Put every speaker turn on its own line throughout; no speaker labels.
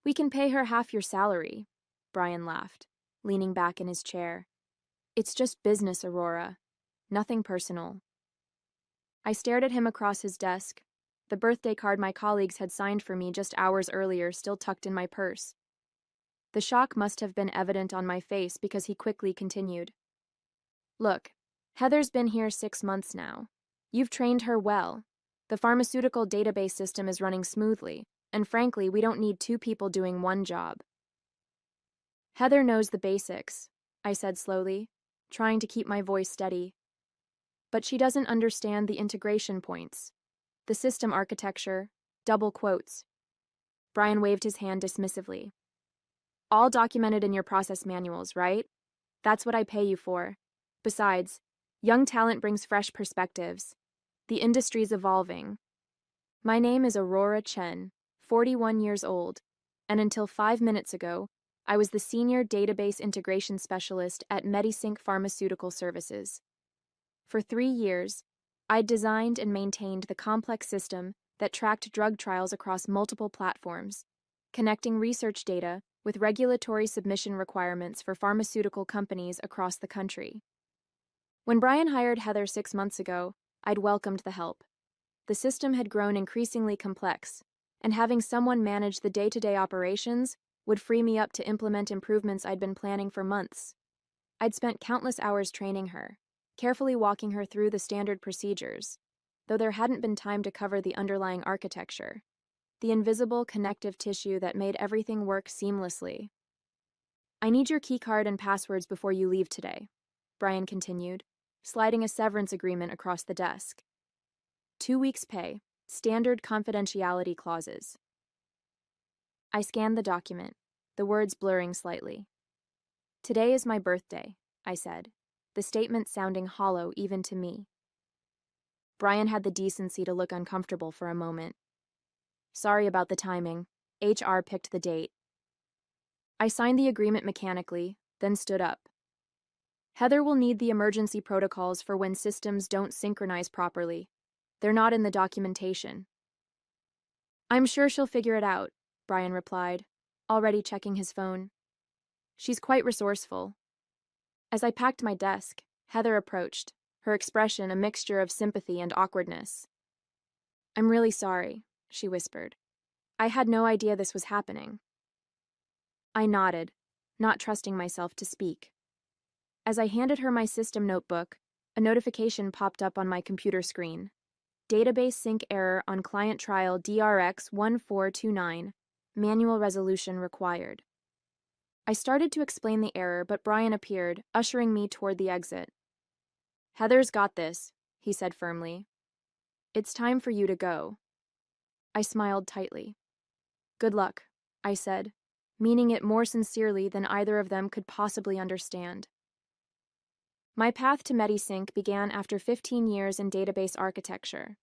We can pay her half your salary, Brian laughed, leaning back in his chair. It's just business, Aurora. Nothing personal. I stared at him across his desk, the birthday card my colleagues had signed for me just hours earlier still tucked in my purse. The shock must have been evident on my face because he quickly continued. Look, Heather's been here 6 months now. You've trained her well. The pharmaceutical database system is running smoothly, and frankly, we don't need two people doing one job. Heather knows the basics, I said slowly, trying to keep my voice steady. But she doesn't understand the integration points, the system architecture, double quotes. Brian waved his hand dismissively. All documented in your process manuals, right? That's what I pay you for. Besides, young talent brings fresh perspectives. The industry's evolving. My name is Aurora Chen, 41 years old, and until 5 minutes ago, I was the Senior Database Integration Specialist at Medisync Pharmaceutical Services. For 3 years, I'd designed and maintained the complex system that tracked drug trials across multiple platforms, connecting research data with regulatory submission requirements for pharmaceutical companies across the country. When Brian hired Heather 6 months ago, I'd welcomed the help. The system had grown increasingly complex, and having someone manage the day-to-day operations would free me up to implement improvements I'd been planning for months. I'd spent countless hours training her, carefully walking her through the standard procedures, though there hadn't been time to cover the underlying architecture, the invisible connective tissue that made everything work seamlessly. I need your keycard and passwords before you leave today, Brian continued, sliding a severance agreement across the desk. 2 weeks' pay, standard confidentiality clauses. I scanned the document, the words blurring slightly. Today is my birthday, I said, the statement sounding hollow even to me. Brian had the decency to look uncomfortable for a moment. Sorry about the timing. HR picked the date. I signed the agreement mechanically, then stood up. Heather will need the emergency protocols for when systems don't synchronize properly. They're not in the documentation. I'm sure she'll figure it out, Brian replied, already checking his phone. She's quite resourceful. As I packed my desk, Heather approached, her expression a mixture of sympathy and awkwardness. I'm really sorry, she whispered. I had no idea this was happening. I nodded, not trusting myself to speak. As I handed her my system notebook, a notification popped up on my computer screen. Database sync error on client trial DRX 1429, manual resolution required. I started to explain the error, but Brian appeared, ushering me toward the exit. Heather's got this, he said firmly. It's time for you to go. I smiled tightly. Good luck, I said, meaning it more sincerely than either of them could possibly understand. My path to Medisync began after 15 years in database architecture.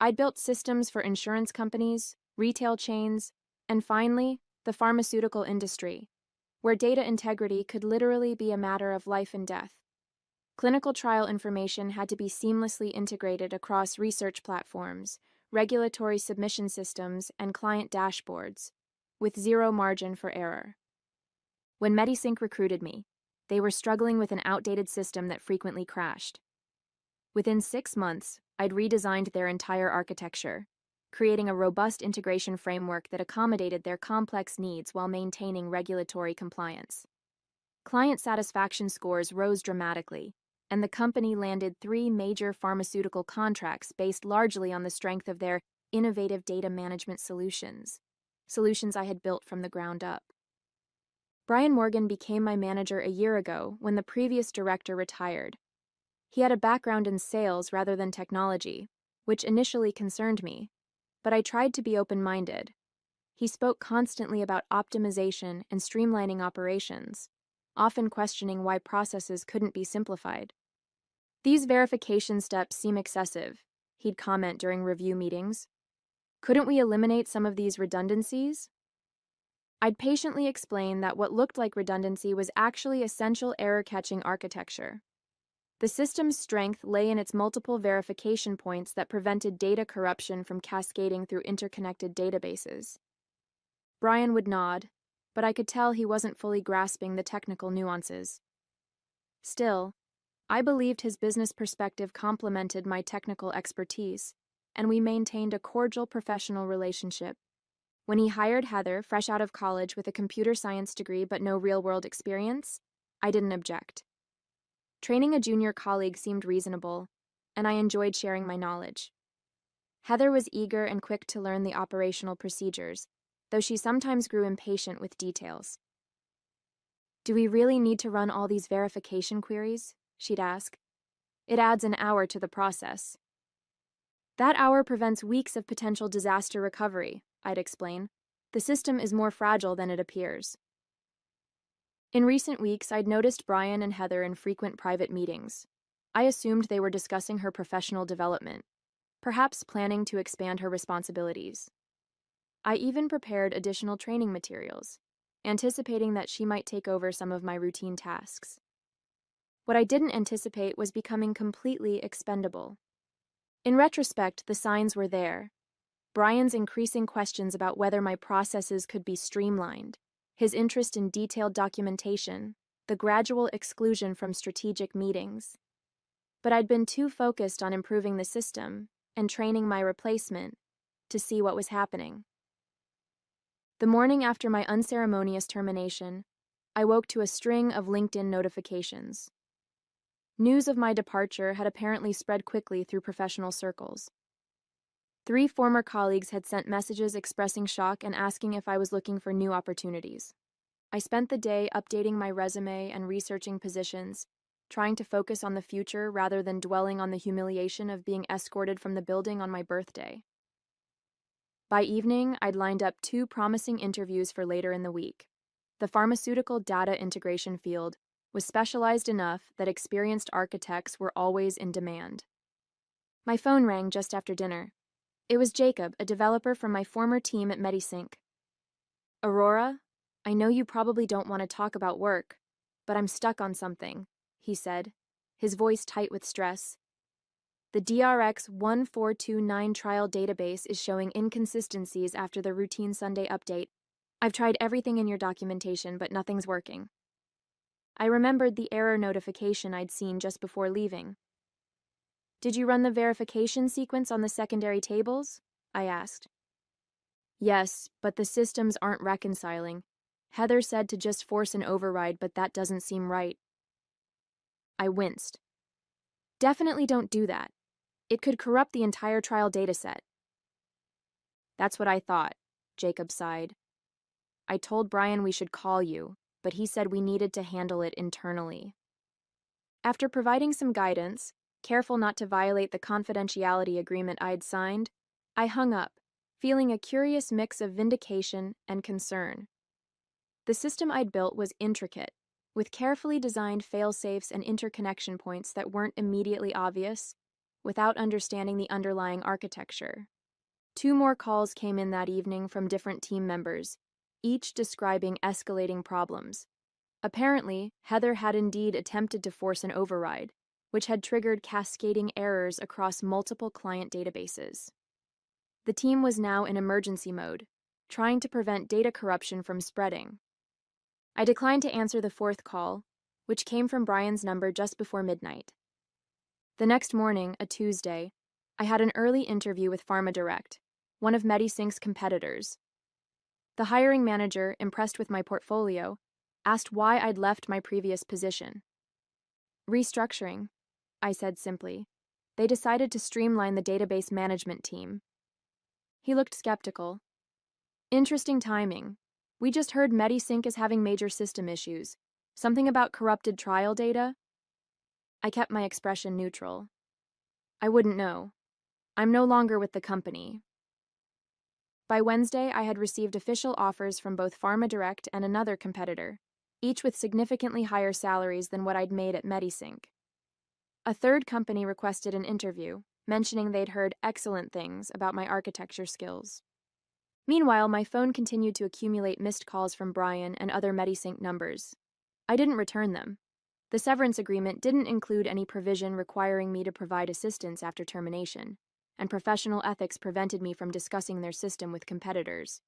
I'd built systems for insurance companies, retail chains, and finally, the pharmaceutical industry, where data integrity could literally be a matter of life and death. Clinical trial information had to be seamlessly integrated across research platforms, regulatory submission systems, and client dashboards, with zero margin for error. When Medisync recruited me, they were struggling with an outdated system that frequently crashed. Within 6 months, I'd redesigned their entire architecture, creating a robust integration framework that accommodated their complex needs while maintaining regulatory compliance. Client satisfaction scores rose dramatically, and the company landed 3 major pharmaceutical contracts based largely on the strength of their innovative data management solutions I had built from the ground up. Brian Morgan became my manager a year ago when the previous director retired. He had a background in sales rather than technology, which initially concerned me, but I tried to be open-minded. He spoke constantly about optimization and streamlining operations, often questioning why processes couldn't be simplified. These verification steps seem excessive, he'd comment during review meetings. Couldn't we eliminate some of these redundancies? I'd patiently explain that what looked like redundancy was actually essential error-catching architecture. The system's strength lay in its multiple verification points that prevented data corruption from cascading through interconnected databases. Brian would nod, but I could tell he wasn't fully grasping the technical nuances. Still, I believed his business perspective complemented my technical expertise, and we maintained a cordial professional relationship. When he hired Heather, fresh out of college with a computer science degree but no real-world experience, I didn't object. Training a junior colleague seemed reasonable, and I enjoyed sharing my knowledge. Heather was eager and quick to learn the operational procedures, though she sometimes grew impatient with details. "Do we really need to run all these verification queries?" she'd ask. "It adds an hour to the process." "That hour prevents weeks of potential disaster recovery," I'd explain. "The system is more fragile than it appears." In recent weeks, I'd noticed Brian and Heather in frequent private meetings. I assumed they were discussing her professional development, perhaps planning to expand her responsibilities. I even prepared additional training materials, anticipating that she might take over some of my routine tasks. What I didn't anticipate was becoming completely expendable. In retrospect, the signs were there. Brian's increasing questions about whether my processes could be streamlined, his interest in detailed documentation, the gradual exclusion from strategic meetings. But I'd been too focused on improving the system and training my replacement to see what was happening. The morning after my unceremonious termination, I woke to a string of LinkedIn notifications. News of my departure had apparently spread quickly through professional circles. 3 former colleagues had sent messages expressing shock and asking if I was looking for new opportunities. I spent the day updating my resume and researching positions, trying to focus on the future rather than dwelling on the humiliation of being escorted from the building on my birthday. By evening, I'd lined up 2 promising interviews for later in the week. The pharmaceutical data integration field was specialized enough that experienced architects were always in demand. My phone rang just after dinner. It was Jacob, a developer from my former team at Medisync. "Aurora, I know you probably don't want to talk about work, but I'm stuck on something," he said, his voice tight with stress. "The DRX 1429 trial database is showing inconsistencies after the routine Sunday update. I've tried everything in your documentation, but nothing's working." I remembered the error notification I'd seen just before leaving. "Did you run the verification sequence on the secondary tables?" I asked. "Yes, but the systems aren't reconciling. Heather said to just force an override, but that doesn't seem right." I winced. "Definitely don't do that. It could corrupt the entire trial dataset." "That's what I thought," Jacob sighed. "I told Brian we should call you, but he said we needed to handle it internally." After providing some guidance, careful not to violate the confidentiality agreement I'd signed, I hung up, feeling a curious mix of vindication and concern. The system I'd built was intricate, with carefully designed fail-safes and interconnection points that weren't immediately obvious, without understanding the underlying architecture. 2 more calls came in that evening from different team members, each describing escalating problems. Apparently, Heather had indeed attempted to force an override, which had triggered cascading errors across multiple client databases. The team was now in emergency mode, trying to prevent data corruption from spreading. I declined to answer the 4th call, which came from Brian's number just before midnight. The next morning, a Tuesday, I had an early interview with PharmaDirect, one of Medisync's competitors. The hiring manager, impressed with my portfolio, asked why I'd left my previous position. "Restructuring," I said simply. "They decided to streamline the database management team." He looked skeptical. "Interesting timing. We just heard Medisync is having major system issues. Something about corrupted trial data?" I kept my expression neutral. "I wouldn't know. I'm no longer with the company." By Wednesday, I had received official offers from both PharmaDirect and another competitor, each with significantly higher salaries than what I'd made at Medisync. A third company requested an interview, mentioning they'd heard excellent things about my architecture skills. Meanwhile, my phone continued to accumulate missed calls from Brian and other Medisync numbers. I didn't return them. The severance agreement didn't include any provision requiring me to provide assistance after termination, and professional ethics prevented me from discussing their system with competitors.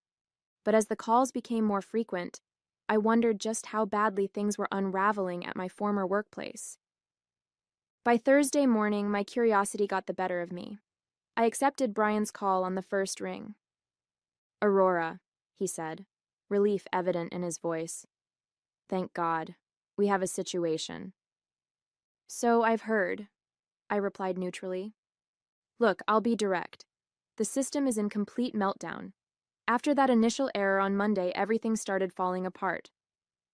But as the calls became more frequent, I wondered just how badly things were unraveling at my former workplace. By Thursday morning, my curiosity got the better of me. I accepted Brian's call on the first ring. "Aurora," he said, relief evident in his voice. "Thank God. We have a situation." "So I've heard," I replied neutrally. "Look, I'll be direct. The system is in complete meltdown. After that initial error on Monday, everything started falling apart.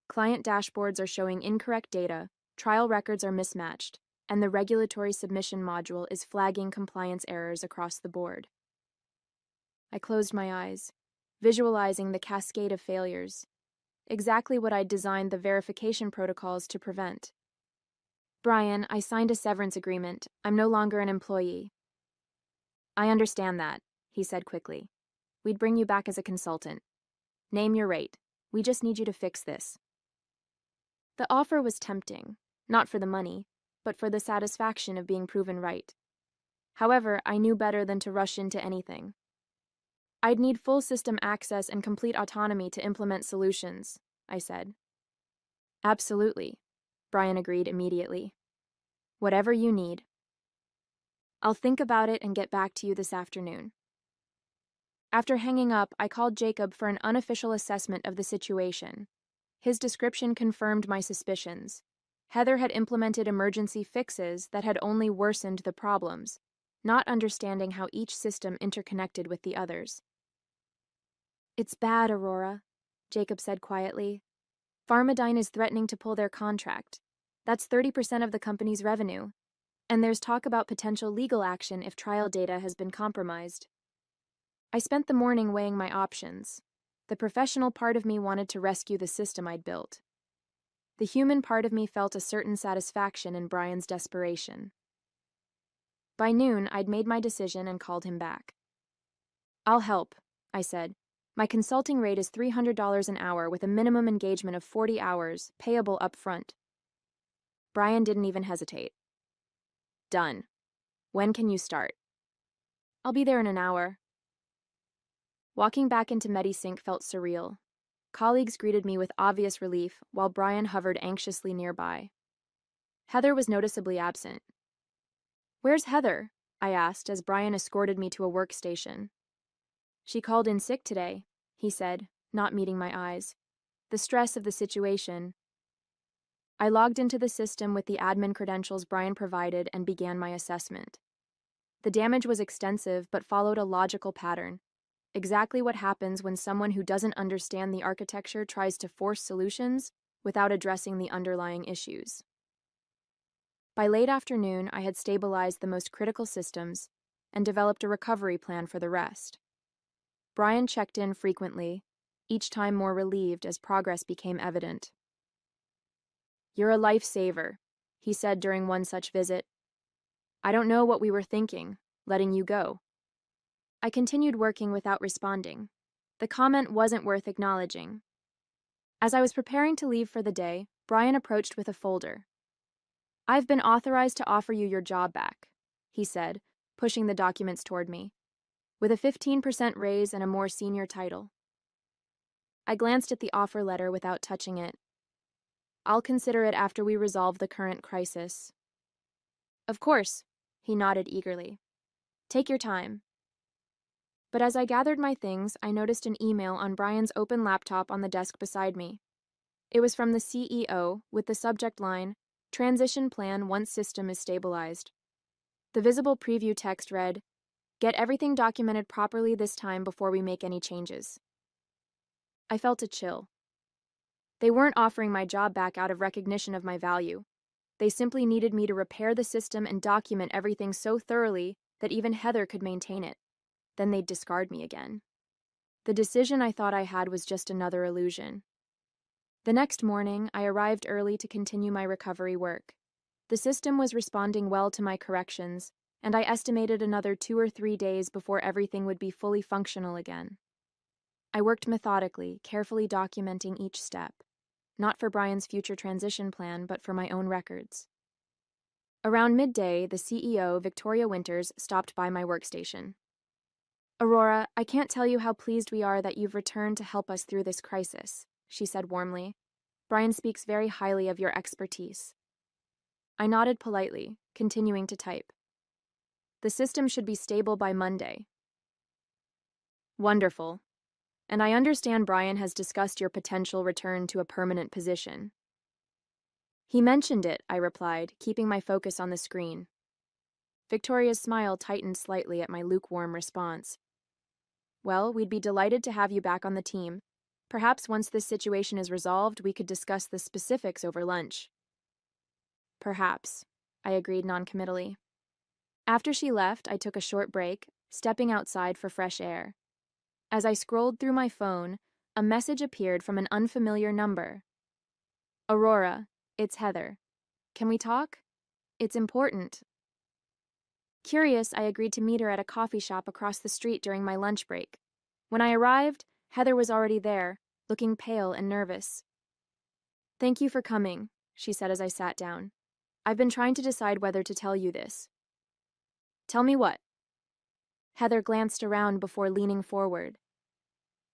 Client dashboards are showing incorrect data, trial records are mismatched, and the regulatory submission module is flagging compliance errors across the board." I closed my eyes, visualizing the cascade of failures, exactly what I'd designed the verification protocols to prevent. "Brian, I signed a severance agreement. I'm no longer an employee." "I understand that," he said quickly. "We'd bring you back as a consultant. Name your rate. We just need you to fix this." The offer was tempting, not for the money, but for the satisfaction of being proven right. However, I knew better than to rush into anything. "I'd need full system access and complete autonomy to implement solutions," I said. "Absolutely," Brian agreed immediately. "Whatever you need. I'll think about it and get back to you this afternoon." After hanging up, I called Jacob for an unofficial assessment of the situation. His description confirmed my suspicions. Heather had implemented emergency fixes that had only worsened the problems, not understanding how each system interconnected with the others. "It's bad, Aurora," Jacob said quietly. "Pharmadyne is threatening to pull their contract. That's 30% of the company's revenue. And there's talk about potential legal action if trial data has been compromised." I spent the morning weighing my options. The professional part of me wanted to rescue the system I'd built. The human part of me felt a certain satisfaction in Brian's desperation. By noon, I'd made my decision and called him back. "I'll help," I said. "My consulting rate is $300 an hour with a minimum engagement of 40 hours, payable up front." Brian didn't even hesitate. "Done. When can you start?" "I'll be there in an hour." Walking back into MediSync felt surreal. Colleagues greeted me with obvious relief, while Brian hovered anxiously nearby. Heather was noticeably absent. "Where's Heather?" I asked as Brian escorted me to a workstation. "She called in sick today," he said, not meeting my eyes. The stress of the situation. I logged into the system with the admin credentials Brian provided and began my assessment. The damage was extensive but followed a logical pattern. Exactly what happens when someone who doesn't understand the architecture tries to force solutions without addressing the underlying issues. By late afternoon, I had stabilized the most critical systems and developed a recovery plan for the rest. Brian checked in frequently, each time more relieved as progress became evident. "You're a lifesaver," he said during one such visit. "I don't know what we were thinking, letting you go." I continued working without responding. The comment wasn't worth acknowledging. As I was preparing to leave for the day, Brian approached with a folder. "I've been authorized to offer you your job back," he said, pushing the documents toward me, "with a 15% raise and a more senior title." I glanced at the offer letter without touching it. "I'll consider it after we resolve the current crisis." "Of course," he nodded eagerly. "Take your time." But as I gathered my things, I noticed an email on Brian's open laptop on the desk beside me. It was from the CEO, with the subject line, "Transition plan once system is stabilized." The visible preview text read, "Get everything documented properly this time before we make any changes." I felt a chill. They weren't offering my job back out of recognition of my value. They simply needed me to repair the system and document everything so thoroughly that even Heather could maintain it. Then they'd discard me again. The decision I thought I had was just another illusion. The next morning, I arrived early to continue my recovery work. The system was responding well to my corrections, and I estimated another 2 or 3 days before everything would be fully functional again. I worked methodically, carefully documenting each step, not for Brian's future transition plan, but for my own records. Around midday, the CEO, Victoria Winters, stopped by my workstation. Aurora, I can't tell you how pleased we are that you've returned to help us through this crisis, she said warmly. Brian speaks very highly of your expertise. I nodded politely, continuing to type. The system should be stable by Monday. Wonderful. And I understand Brian has discussed your potential return to a permanent position. He mentioned it, I replied, keeping my focus on the screen. Victoria's smile tightened slightly at my lukewarm response. Well, we'd be delighted to have you back on the team. Perhaps once this situation is resolved, we could discuss the specifics over lunch. Perhaps, I agreed noncommittally. After she left, I took a short break, stepping outside for fresh air. As I scrolled through my phone, a message appeared from an unfamiliar number. Aurora, it's Heather. Can we talk? It's important. Curious, I agreed to meet her at a coffee shop across the street during my lunch break. When I arrived, Heather was already there, looking pale and nervous. Thank you for coming, she said as I sat down. I've been trying to decide whether to tell you this. Tell me what? Heather glanced around before leaning forward.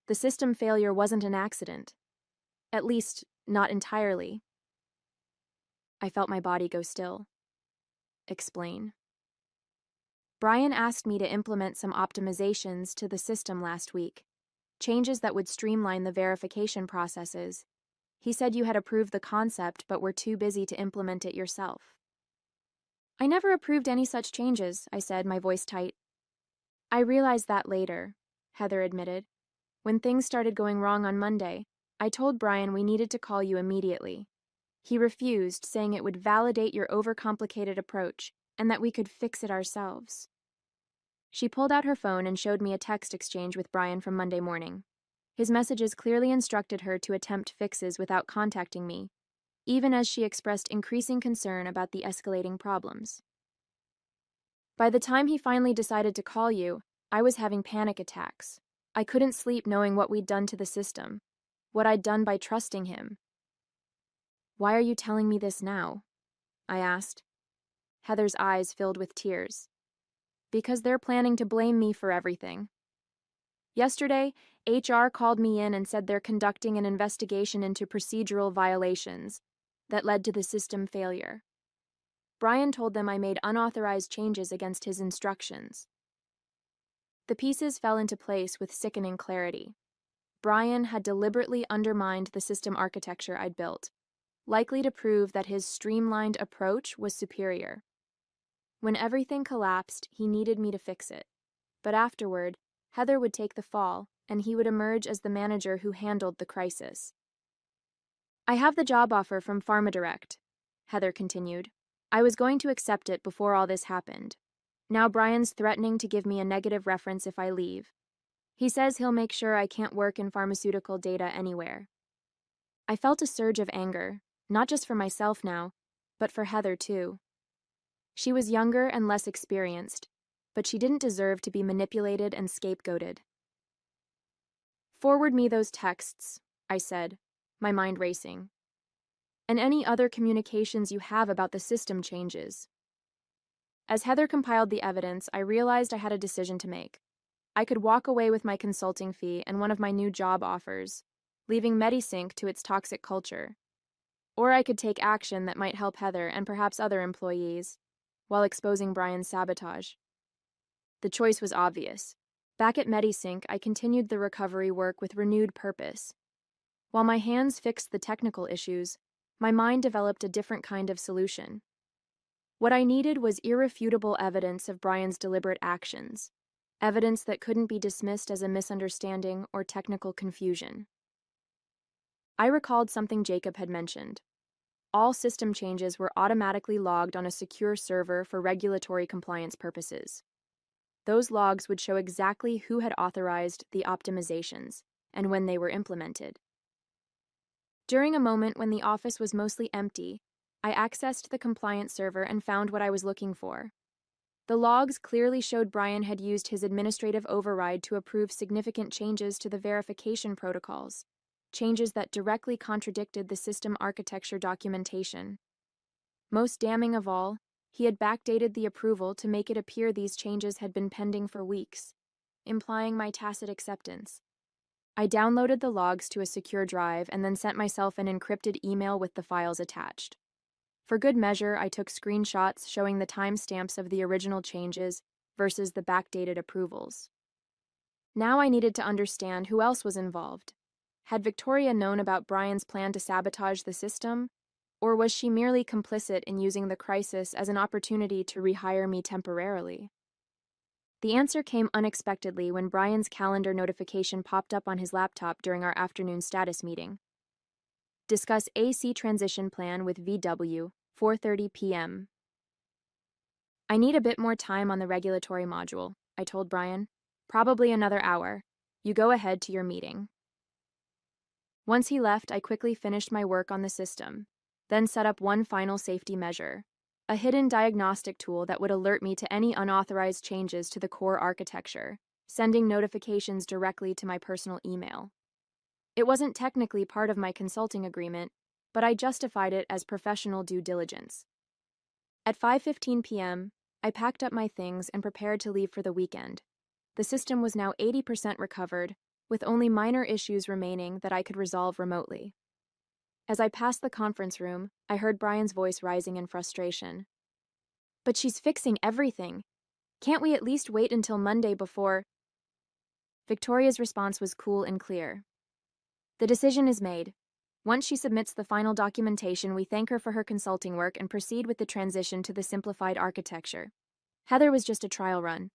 The system failure wasn't an accident. At least, not entirely. I felt my body go still. Explain. Brian asked me to implement some optimizations to the system last week, changes that would streamline the verification processes. He said you had approved the concept but were too busy to implement it yourself. I never approved any such changes, I said, my voice tight. I realized that later, Heather admitted. When things started going wrong on Monday, I told Brian we needed to call you immediately. He refused, saying it would validate your overcomplicated approach and that we could fix it ourselves. She pulled out her phone and showed me a text exchange with Brian from Monday morning. His messages clearly instructed her to attempt fixes without contacting me, even as she expressed increasing concern about the escalating problems. By the time he finally decided to call you, I was having panic attacks. I couldn't sleep knowing what we'd done to the system, what I'd done by trusting him. Why are you telling me this now? I asked. Heather's eyes filled with tears. Because they're planning to blame me for everything. Yesterday, HR called me in and said they're conducting an investigation into procedural violations that led to the system failure. Brian told them I made unauthorized changes against his instructions. The pieces fell into place with sickening clarity. Brian had deliberately undermined the system architecture I'd built, likely to prove that his streamlined approach was superior. When everything collapsed, he needed me to fix it. But afterward, Heather would take the fall, and he would emerge as the manager who handled the crisis. I have the job offer from PharmaDirect, Heather continued. I was going to accept it before all this happened. Now Brian's threatening to give me a negative reference if I leave. He says he'll make sure I can't work in pharmaceutical data anywhere. I felt a surge of anger, not just for myself now, but for Heather too. She was younger and less experienced, but she didn't deserve to be manipulated and scapegoated. Forward me those texts, I said, my mind racing. And any other communications you have about the system changes. As Heather compiled the evidence, I realized I had a decision to make. I could walk away with my consulting fee and one of my new job offers, leaving Medisync to its toxic culture. Or I could take action that might help Heather and perhaps other employees, while exposing Brian's sabotage. The choice was obvious. Back at Medisync, I continued the recovery work with renewed purpose. While my hands fixed the technical issues, my mind developed a different kind of solution. What I needed was irrefutable evidence of Brian's deliberate actions, evidence that couldn't be dismissed as a misunderstanding or technical confusion. I recalled something Jacob had mentioned. All system changes were automatically logged on a secure server for regulatory compliance purposes. Those logs would show exactly who had authorized the optimizations and when they were implemented. During a moment when the office was mostly empty, I accessed the compliance server and found what I was looking for. The logs clearly showed Brian had used his administrative override to approve significant changes to the verification protocols, changes that directly contradicted the system architecture documentation. Most damning of all, he had backdated the approval to make it appear these changes had been pending for weeks, implying my tacit acceptance. I downloaded the logs to a secure drive and then sent myself an encrypted email with the files attached. For good measure, I took screenshots showing the timestamps of the original changes versus the backdated approvals. Now I needed to understand who else was involved. Had Victoria known about Brian's plan to sabotage the system, or was she merely complicit in using the crisis as an opportunity to rehire me temporarily? The answer came unexpectedly when Brian's calendar notification popped up on his laptop during our afternoon status meeting. Discuss AC transition plan with VW, 4:30 p.m. I need a bit more time on the regulatory module, I told Brian. Probably another hour. You go ahead to your meeting. Once he left, I quickly finished my work on the system, then set up one final safety measure, a hidden diagnostic tool that would alert me to any unauthorized changes to the core architecture, sending notifications directly to my personal email. It wasn't technically part of my consulting agreement, but I justified it as professional due diligence. At 5:15 p.m., I packed up my things and prepared to leave for the weekend. The system was now 80% recovered, with only minor issues remaining that I could resolve remotely. As I passed the conference room, I heard Brian's voice rising in frustration. But she's fixing everything. Can't we at least wait until Monday before? Victoria's response was cool and clear. The decision is made. Once she submits the final documentation, we thank her for her consulting work and proceed with the transition to the simplified architecture. Heather was just a trial run.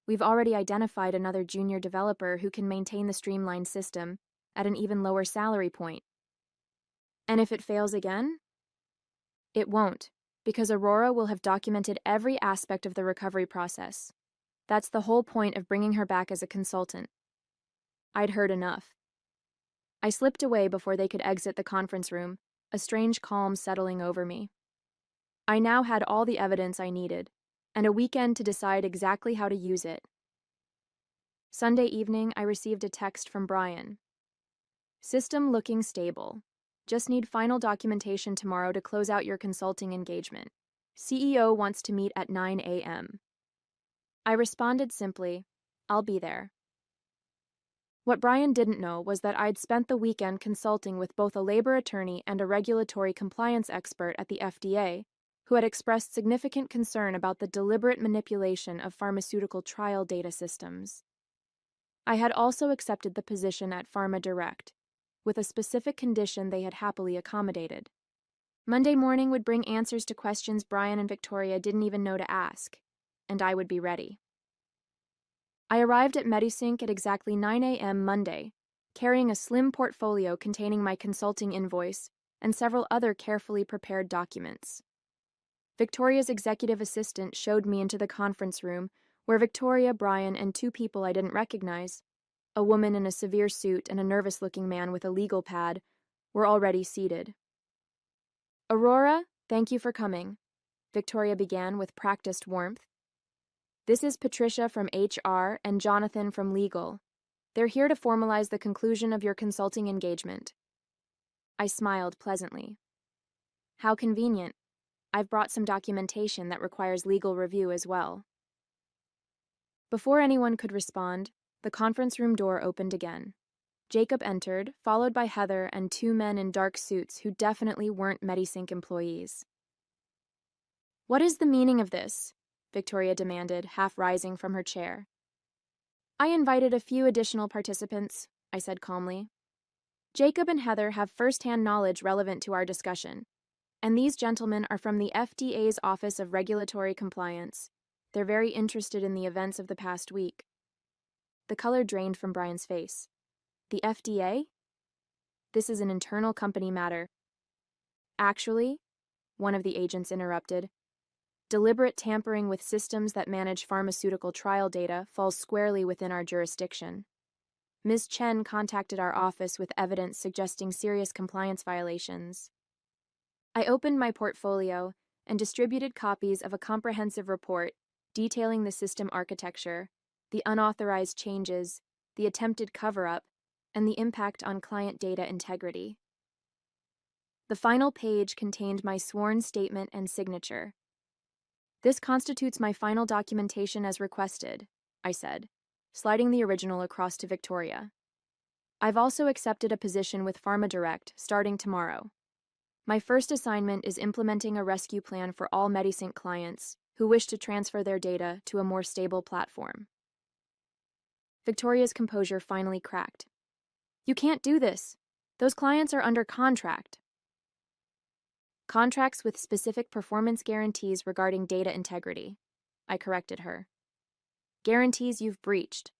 We've already identified another junior developer who can maintain the streamlined system at an even lower salary point. And if it fails again? It won't, because Aurora will have documented every aspect of the recovery process. That's the whole point of bringing her back as a consultant. I'd heard enough. I slipped away before they could exit the conference room, a strange calm settling over me. I now had all the evidence I needed, and a weekend to decide exactly how to use it. Sunday evening, I received a text from Brian. System looking stable. Just need final documentation tomorrow to close out your consulting engagement. CEO wants to meet at 9 a.m. I responded simply, I'll be there. What Brian didn't know was that I'd spent the weekend consulting with both a labor attorney and a regulatory compliance expert at the FDA, who had expressed significant concern about the deliberate manipulation of pharmaceutical trial data systems. I had also accepted the position at PharmaDirect, with a specific condition they had happily accommodated. Monday morning would bring answers to questions Brian and Victoria didn't even know to ask, and I would be ready. I arrived at Medisync at exactly 9 a.m. Monday, carrying a slim portfolio containing my consulting invoice and several other carefully prepared documents. Victoria's executive assistant showed me into the conference room, where Victoria, Brian, and two people I didn't recognize, a woman in a severe suit and a nervous-looking man with a legal pad, were already seated. Aurora, thank you for coming, Victoria began with practiced warmth. This is Patricia from HR and Jonathan from Legal. They're here to formalize the conclusion of your consulting engagement. I smiled pleasantly. How convenient. I've brought some documentation that requires legal review as well. Before anyone could respond, the conference room door opened again. Jacob entered, followed by Heather and two men in dark suits who definitely weren't Medisync employees. What is the meaning of this? Victoria demanded, half rising from her chair. I invited a few additional participants, I said calmly. Jacob and Heather have first-hand knowledge relevant to our discussion, and these gentlemen are from the FDA's Office of Regulatory Compliance. They're very interested in the events of the past week. The color drained from Brian's face. The FDA? This is an internal company matter. Actually, one of the agents interrupted, deliberate tampering with systems that manage pharmaceutical trial data falls squarely within our jurisdiction. Ms. Chen contacted our office with evidence suggesting serious compliance violations. I opened my portfolio and distributed copies of a comprehensive report detailing the system architecture, the unauthorized changes, the attempted cover-up, and the impact on client data integrity. The final page contained my sworn statement and signature. This constitutes my final documentation as requested, I said. sliding the original across to Victoria. I've also accepted a position with PharmaDirect starting tomorrow. My first assignment is implementing a rescue plan for all MediSync clients who wish to transfer their data to a more stable platform. Victoria's composure finally cracked. You can't do this. Those clients are under contract. Contracts with specific performance guarantees regarding data integrity, I corrected her. Guarantees you've breached.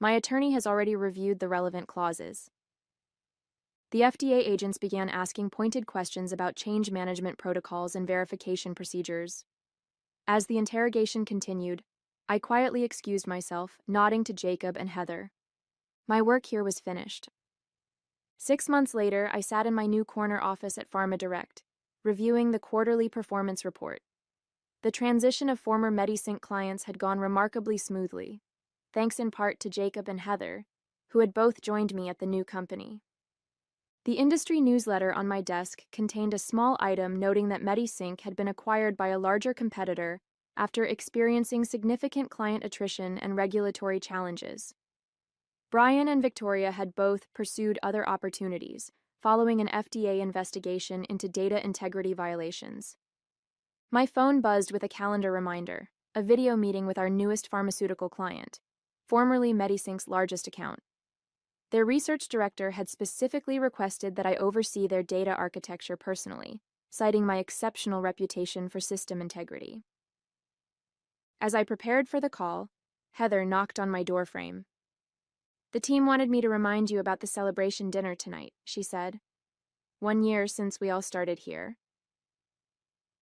My attorney has already reviewed the relevant clauses. The FDA agents began asking pointed questions about change management protocols and verification procedures. As the interrogation continued, I quietly excused myself, nodding to Jacob and Heather. My work here was finished. 6 months later, I sat in my new corner office at PharmaDirect, reviewing the quarterly performance report. The transition of former MediSync clients had gone remarkably smoothly, thanks in part to Jacob and Heather, who had both joined me at the new company. The industry newsletter on my desk contained a small item noting that MediSync had been acquired by a larger competitor after experiencing significant client attrition and regulatory challenges. Brian and Victoria had both pursued other opportunities, following an FDA investigation into data integrity violations. My phone buzzed with a calendar reminder, a video meeting with our newest pharmaceutical client, formerly MediSync's largest account. Their research director had specifically requested that I oversee their data architecture personally, citing my exceptional reputation for system integrity. As I prepared for the call, Heather knocked on my doorframe. The team wanted me to remind you about the celebration dinner tonight, she said. 1 year since we all started here.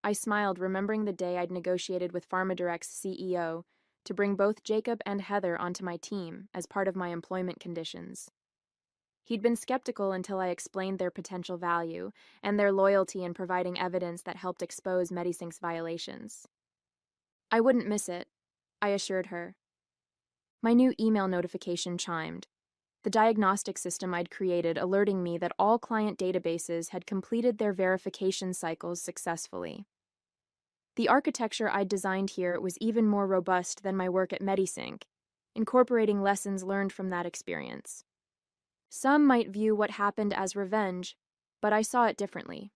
I smiled, remembering the day I'd negotiated with PharmaDirect's CEO to bring both Jacob and Heather onto my team as part of my employment conditions. He'd been skeptical until I explained their potential value and their loyalty in providing evidence that helped expose MediSync's violations. I wouldn't miss it, I assured her. My new email notification chimed, the diagnostic system I'd created alerting me that all client databases had completed their verification cycles successfully. The architecture I'd designed here was even more robust than my work at MediSync, incorporating lessons learned from that experience. Some might view what happened as revenge, but I saw it differently.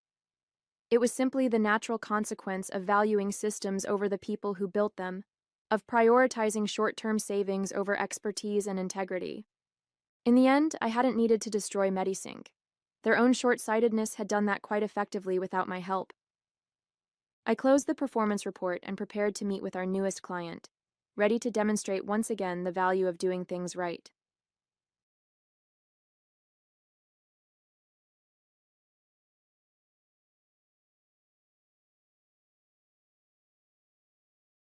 It was simply the natural consequence of valuing systems over the people who built them, of prioritizing short-term savings over expertise and integrity. In the end, I hadn't needed to destroy MediSync. Their own short-sightedness had done that quite effectively without my help. I closed the performance report and prepared to meet with our newest client, ready to demonstrate once again the value of doing things right.